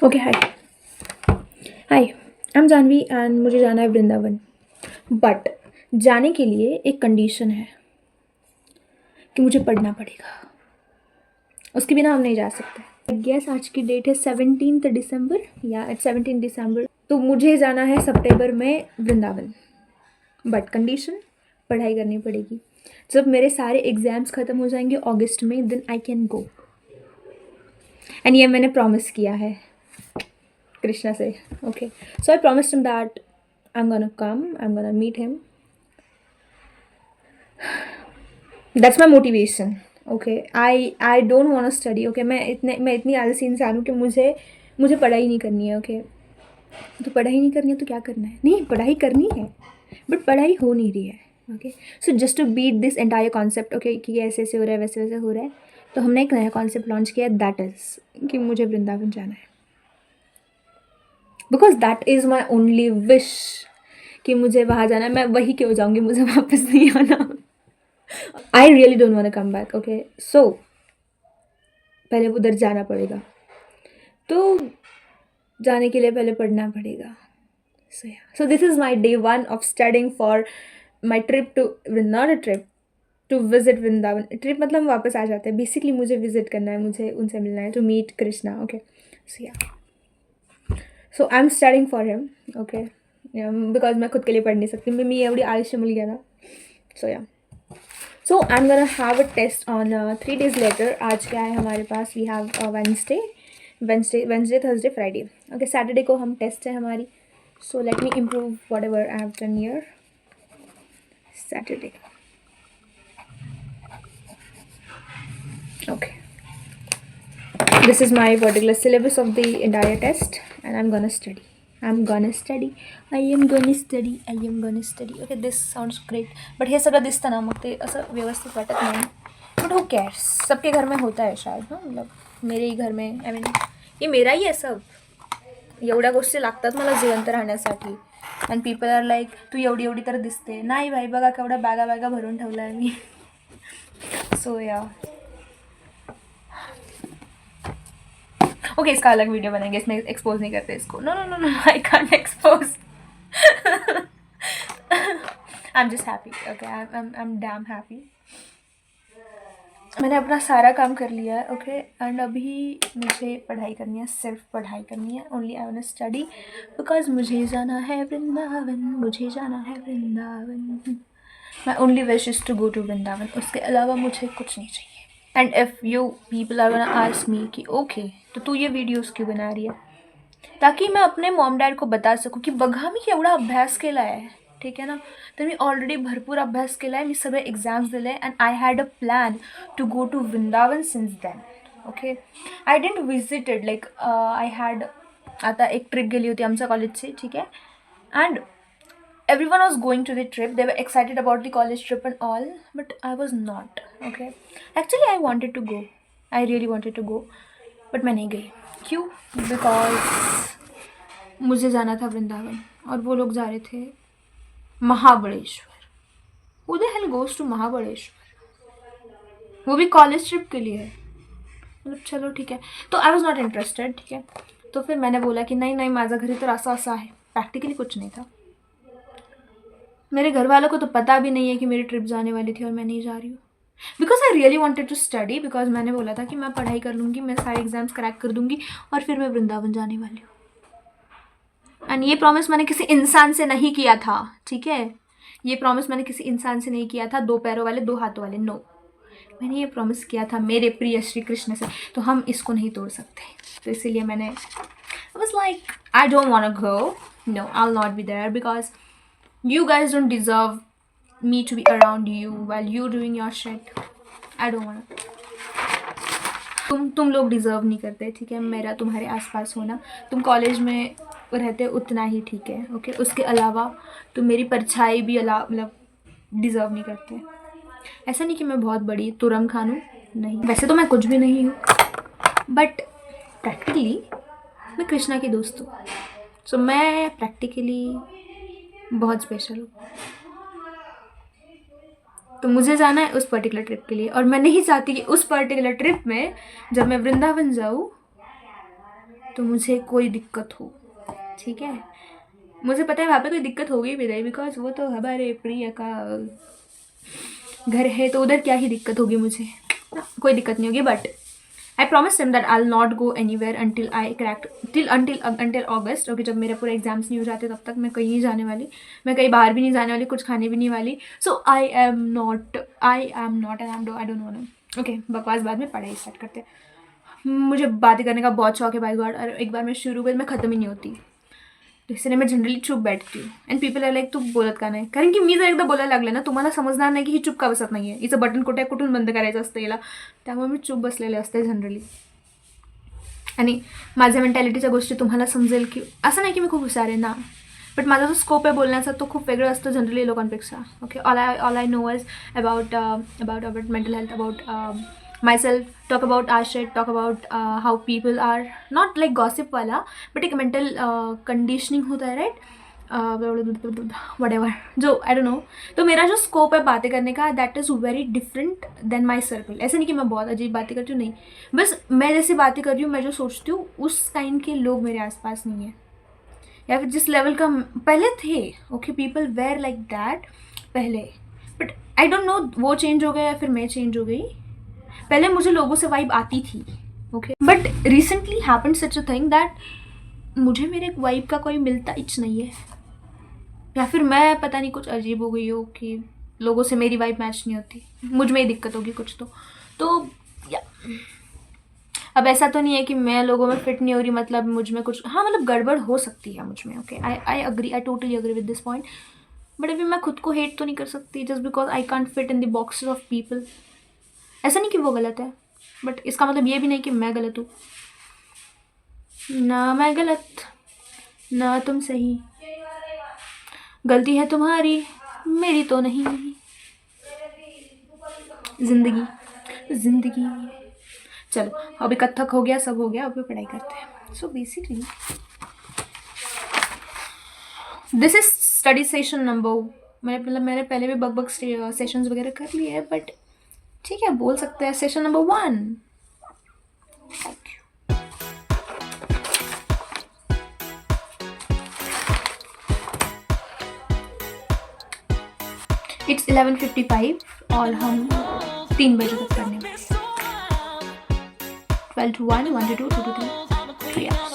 Okay hi hi I am Janvi and मुझे जाना है वृंदावन। बट जाने के लिए एक कंडीशन है कि मुझे पढ़ना पड़ेगा, उसके बिना हम नहीं जा सकते। गेस आज की डेट है 17 दिसंबर या 17 दिसंबर, तो मुझे जाना है सितंबर में वृंदावन। बट कंडीशन, पढ़ाई करनी पड़ेगी। जब मेरे सारे एग्ज़ाम्स ख़त्म हो जाएंगे अगस्त में, then I can go. And ये मैंने प्रॉमिस किया है कृष्णा से। Okay, so I promised him that I am gonna come, I am gonna meet him. That's my motivation. Okay, I don't want to study. Okay, मैं इतनी आलसी इंसान हूँ कि मुझे पढ़ाई नहीं करनी है। ओके, तो पढ़ाई नहीं करनी है तो क्या करना है? नहीं, पढ़ाई करनी है बट पढ़ाई हो नहीं रही है। Okay, so just to beat this entire concept, okay, कि ऐसे ऐसे हो रहा है, वैसे वैसे हो रहा है, तो हमने एक नया कॉन्सेप्ट लॉन्च किया, दैट इज़ कि मुझे वृंदावन जाना है। Because that is my only wish कि मुझे वहाँ जाना है। मैं वही क्यों जाऊँगी, मुझे वापस नहीं आना। I really don't want to come back. Okay, so पहले उधर जाना पड़ेगा, तो जाने के लिए पहले पढ़ना पड़ेगा। So this is my day 1 of studying for my trip to, not a trip, to visit Vrindavan. Trip मतलब वापस आ जाते हैं। बेसिकली मुझे विजिट करना है, मुझे उनसे मिलना है, to meet Krishna. Okay, so I am studying for him. Okay, because मैं खुद के लिए पढ़ नहीं सकती, मैं एवढी आयुष्य मिल गया ना। So I am gonna have a test on 3 days later। आज क्या है हमारे पास? We have Wednesday Thursday Friday. Okay, Saturday को हम टेस्ट है हमारी। So let me improve whatever I have done year. Saturday, okay, this is my particular syllabus of the entire test and I'm gonna study. Okay, this sounds great, but हे सगळं दिसतं ना, मग ते असं व्यवस्थित वाटत नाही. But who cares? सबके घर में होता है शायद ना, मतलब मेरे ही घर में, I mean, ये मेरा ही आहे सब. एवढ्या गोष्टी लागतात मला जिवंत राहण्यासाठी. अँड पीपल आर लाईक, तू एवढी एवढी तर दिसते. नाही भाई, बघा केवढ्या बॅगा भरून ठेवल्या आहे मी. सो या, ओके, इसका अलग वीडियो बनेंगे, इसमें एक्सपोज नहीं करते इसको. No no no no, I can't expose. I am just happy. Okay, I am damn happy. मैंने अपना सारा काम कर लिया है. ओके, एंड अभी मुझे पढ़ाई करनी है, सिर्फ पढ़ाई करनी है. Only I want study because मुझे जाना है वृंदावन, मुझे जाना है Vrindavan. My only wish is to go to Vrindavan. उसके अलावा मुझे कुछ नहीं चाहिए. And if you people are gonna ask me कि ओके, तो तू ये वीडियोस क्यों बना रही है? ताकि मैं अपने मॉम डॅड को बता सकूँ की बघा मी एवढा अभ्यास केला आहे. ठीक आहे ना, तर मी ऑलरेडी भरपूर अभ्यास केला आहे, मी सगळे एक्झाम्स दिले आहे. And I had a plan to go to Vrindavan since then. Okay, I didn't visited, like I had, आता एक ट्रिप गेली होती आमच्या कॉलेजची. ठीक आहे, and everyone was going to the trip, they were excited about the college trip and all, but I was not. Okay, actually I wanted to go, I really wanted to go, but मैं नहीं गई. क्यों? Because मुझे जाना था वृंदावन और वो लोग जा रहे थे Mahabaleshwar. Who the hell goes to Mahabaleshwar? वो भी कॉलेज ट्रिप के लिए है. मतलब चलो ठीक है, तो आई वॉज नॉट इंटरेस्टेड. ठीक है, तो फिर मैंने बोला कि नहीं, माझा घरी तर असा असा है. प्रैक्टिकली कुछ नहीं था. मेरे घर वालों को तो पता भी नहीं है कि मेरी ट्रिप जाने वाली थी और मैं नहीं जा रही हूँ. Because I really wanted to study, because मैंने बोला था कि मैं पढ़ाई कर लूँगी, मैं सारे एग्जाम्स क्रैक कर दूँगी और फिर मैं वृंदावन जाने वाली हूँ. एंड ये प्रॉमिस मैंने किसी इंसान से नहीं किया था. ठीक है, ये प्रॉमिस मैंने किसी इंसान से नहीं किया था, 2 पैरों वाले 2 हाथों वाले. नो, मैंने ये प्रॉमिस किया था मेरे प्रिय श्री कृष्ण से, तो हम इसको नहीं तोड़ सकते. तो इसीलिए मैंने, I was like, I don't want to go. No, I will not be there because you guys don't deserve me to be around you while you doing your shit. I don't want. तुम लोग deserve नहीं करते. ठीक है, मेरा तुम्हारे आसपास होना, तुम कॉलेज में रहते उतना ही ठीक है. ओके, उसके अलावा तुम मेरी परछाई भी मतलब डिज़र्व नहीं करते. ऐसा नहीं कि मैं बहुत बड़ी तुरम खानू, नहीं, वैसे तो मैं कुछ भी नहीं हूँ, बट प्रैक्टिकली मैं कृष्णा की दोस्त हूँ. सो मैं प्रैक्टिकली बहुत स्पेशल हूँ. तो मुझे जाना है उस पर्टिकुलर ट्रिप के लिए, और मैं नहीं चाहती कि उस पर्टिकुलर ट्रिप में जब मैं वृंदावन जाऊँ तो मुझे कोई दिक्कत हो, ठीक है। मुझे पता है वहाँ पे कोई दिक्कत होगी भी नहीं, बिकॉज वो तो हमारे प्रिय का घर है, तो उधर क्या ही दिक्कत होगी मुझे, कोई दिक्कत नहीं होगी। But I promise him that I will not go anywhere until I cracked until August. Okay, जब मेरे पूरे एग्जाम्स नहीं हो जाते तब तक मैं कहीं नहीं जाने वाली, मैं कहीं बाहर भी नहीं जाने वाली, कुछ खाने भी नहीं वाली। So I am not and I don't want. Okay, बकवास बाद में, पढ़ाई स्टार्ट करते हैं। मुझे बातें करने का बहुत शौक है बाय गॉड, और एक बार मैं शुरू हुई मैं ख़त्म ही नहीं होती, तो इसलिए मैं जनरली चुप बैठती हूँ। अँड पीपल आर लाईक तू बोलत का नाही, कारण की मी जर एकदा बोलायला लागले ना तुम्हाला समजणार नाही की ही चुप का बसत नाही आहे, हिचं बटन कुठून बंद करायचं असतं हिला, त्यामुळे मी चुप बसलेले असते जनरली। आणि माझ्या मेंटॅलिटीच्या गोष्टी तुम्हाला समजेल की असं नाही की मी खूप हुशार आहे ना, बट माझा जो स्कोप आहे बोलण्याचा तो खूप वेगळा असतो जनरली लोकांपेक्षा। Okay, all I know is about mental health, about myself, talk about our shit, talk about how people are not like gossip वाला, but एक mental conditioning होता है, राइट, whatever, जो आई डोंट नो। तो मेरा जो स्कोप है बातें करने का, that is very different then my circle. ऐसे नहीं कि मैं बहुत अजीब बातें करती हूँ, नहीं, बस मैं जैसी बातें कर रही हूँ, मैं जो सोचती हूँ उस काइंड के लोग मेरे आसपास नहीं है, या फिर जिस लेवल का पहले थे। Okay, people were like that पहले, बट आई डोंट नो वो चेंज हो गया या फिर मैं चेंज हो गई। पहले मुझे लोगों से वाइब आती थी, okay, but recently happened such a thing that मुझे मेरे वाइब का कोई मिलता इच नहीं है, या फिर मैं पता नहीं कुछ अजीब हो गई हो कि लोगों से मेरी वाइब मैच नहीं होती, मुझ में ही दिक्कत होगी कुछ तो या अब ऐसा तो नहीं है कि मैं लोगों में फिट नहीं हो रही, मतलब मुझ में कुछ, हाँ मतलब गड़बड़ हो सकती है मुझ में। Okay, I totally agree with this point, but अभी मैं खुद को हेट तो नहीं कर सकती just because I can't fit in the boxes of people. ऐसा नहीं कि वो गलत है, बट इसका मतलब ये भी नहीं कि मैं गलत हूँ, ना मैं गलत ना तुम सही, गलती है तुम्हारी मेरी तो नहीं, जिंदगी। चलो अभी कथक हो गया, सब हो गया, अभी पढ़ाई करते हैं। So basically this is study session number, मैंने पहले भी बग सेशंस वगैरह कर लिए हैं, बट ठीक है बोल सकते हैं session number 1। Thank you. It's 11:55 और हम 3 बजे तक करने वाले, 12 to 1, 1 to 2, 2 to 3 hours।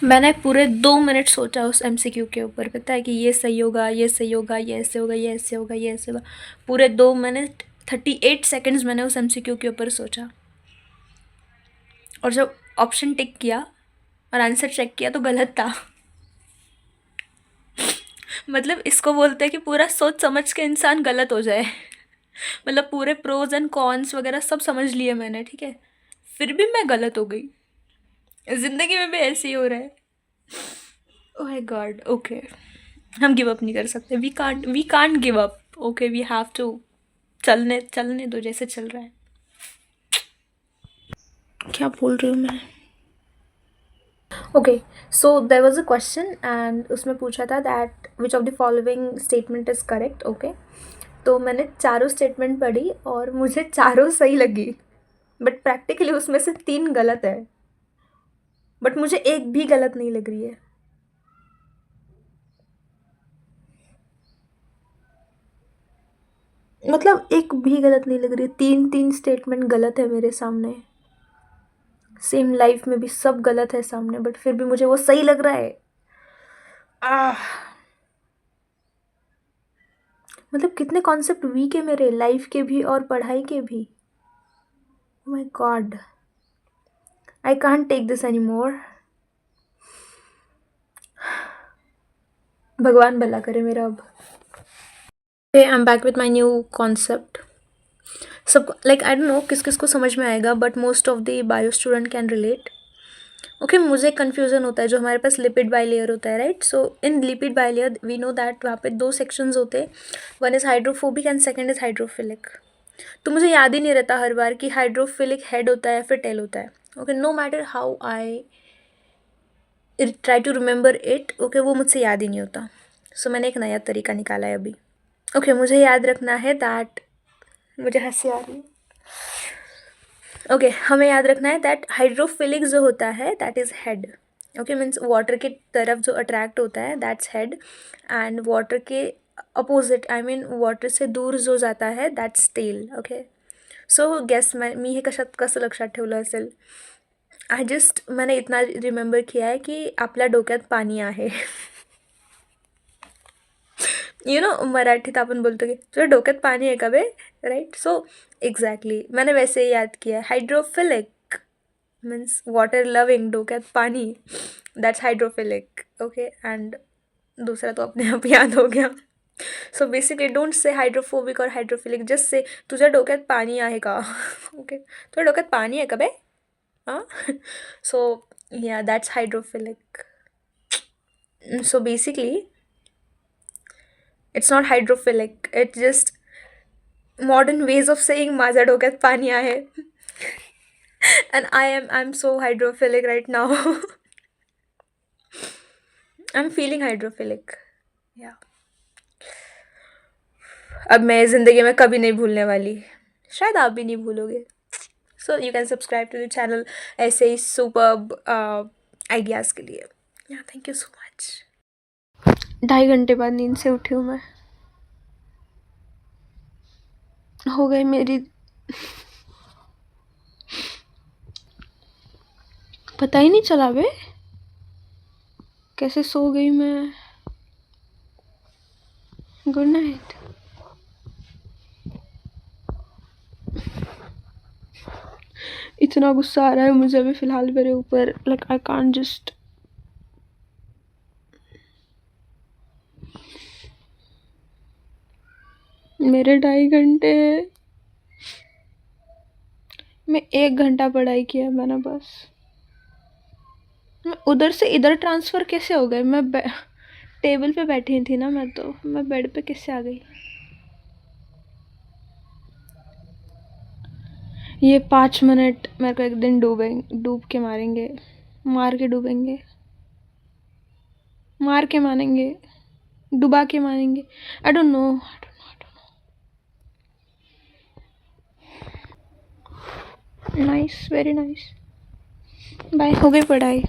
मैंने पूरे 2 मिनट सोचा उस MCQ के ऊपर, पता है कि ये सही होगा, ये सही होगा, ये ऐसे होगा, ये ऐसे होगा, ये ऐसे होगा। पूरे 2 मिनट 38 सेकेंड्स मैंने उस MCQ के ऊपर सोचा, और जब ऑप्शन टिक किया और आंसर चेक किया तो गलत था। मतलब इसको बोलते हैं कि पूरा सोच समझ के इंसान गलत हो जाए। मतलब पूरे प्रोज एंड कॉन्स वगैरह सब समझ लिए मैंने, ठीक है, फिर भी मैं गलत हो गई। ज़िंदगी में भी ऐसे ही हो रहा है। Oh my God. ओके, हम गिव अप नहीं कर सकते, we can't give up. Okay, we have to चलने दो जैसे चल रहा है। क्या बोल रही हूँ मैं? Okay, so there was a question and उसमें पूछा था that which of the following statement is correct. Okay, तो मैंने चारों स्टेटमेंट पढ़ी और मुझे चारों सही लगी, बट प्रैक्टिकली उसमें से 3 गलत है, बट मुझे एक भी गलत नहीं लग रही है। मतलब एक भी गलत नहीं लग रही है, 3 स्टेटमेंट गलत है मेरे सामने। सेम लाइफ में भी सब गलत है सामने, बट फिर भी मुझे वो सही लग रहा है। मतलब कितने कॉन्सेप्ट वीक है मेरे लाइफ के भी और पढ़ाई के भी. My God, I can't take this any more. भगवान भला करे मेरा अब. I am back with my new concept. सब लाइक आई डोंट नो किस किस को समझ में आएगा, but most of the bio student can relate. Okay, मुझे कन्फ्यूज़न होता है जो हमारे पास लिपिड बाइलेयर होता है, right. So in lipid bilayer we know that वहाँ पे 2 सेक्शंस होते हैं. One is hydrophobic and second is hydrophilic. तो मुझे याद ही नहीं रहता हर बार कि हाइड्रोफिलिक हेड होता है फिर टेल होता है. Okay, no matter how I try to remember it, okay, वो मुझसे याद ही नहीं होता. सो मैंने एक नया तरीका निकाला है अभी. ओके, मुझे याद रखना है दैट, मुझे हंसी आ रही है. ओके, हमें याद रखना है दैट हाइड्रोफिलिक जो होता है that is head. Okay, means water की तरफ जो अट्रैक्ट होता है दैट्स हेड. एंड वाटर के अपोजिट, आई मीन वाटर से दूर जो जाता है that's tail. Okay, so guess me हे कसं लक्षात ठेवलं असेल. मैंने इतना रिमेंबर किया आहे की आपल्या डोक्यात पाणी आहे. यू नो मराठीत आपण बोलतो की तुझ्या डोक्यात पाणी आहे का बे, राइट. सो एक्झॅक्टली मैंने वैसे ही याद किया. हाइड्रोफिलिक मीन्स वाटर लविंग, डोक्यात पानी, दैट्स हाइड्रोफिलिक. ओके, एंड दूसरा तो अपने आप याद हो गया. So basically don't say hydrophobic और हाइड्रोफिलिक, जस्ट से तुझ्या डोक्यात पाणी आहे का. ओके, तुझ्या डोक्यात पाणी आहे का बे. हां. सो या that's hydrophilic. So basically it's not hydrophilic, it's just modern ways of saying माझ्या डोक्यात पाणी आहे. And I'm so hydrophilic right now. I'm feeling hydrophilic. Yeah. अब मैं ज़िंदगी में कभी नहीं भूलने वाली, शायद आप भी नहीं भूलोगे. So you can subscribe to the channel ऐसे ही superb आइडियाज़ के लिए. Yeah, thank you so much. 2.5 घंटे बाद नींद से उठी हूँ मैं. हो गई मेरी, पता ही नहीं चला बे कैसे सो गई मैं. Good night. इतना गुस्सा आ रहा है मुझे अभी फ़िलहाल मेरे ऊपर. लाइक आई कांट जस्ट, मेरे 2.5 घंटे में 1 घंटा पढ़ाई किया मैंने बस. मैं उधर से इधर ट्रांसफ़र कैसे हो गए. मैं टेबल पे बैठी थी ना, मैं बेड पे कैसे आ गई. ये 5 मिनट मेरे को एक दिन डूब के मारेंगे, मार के डूबेंगे, मार के मारेंगे, डुबा के मारेंगे. I don't know. Nice, very nice. Bye. हो गई पढ़ाई.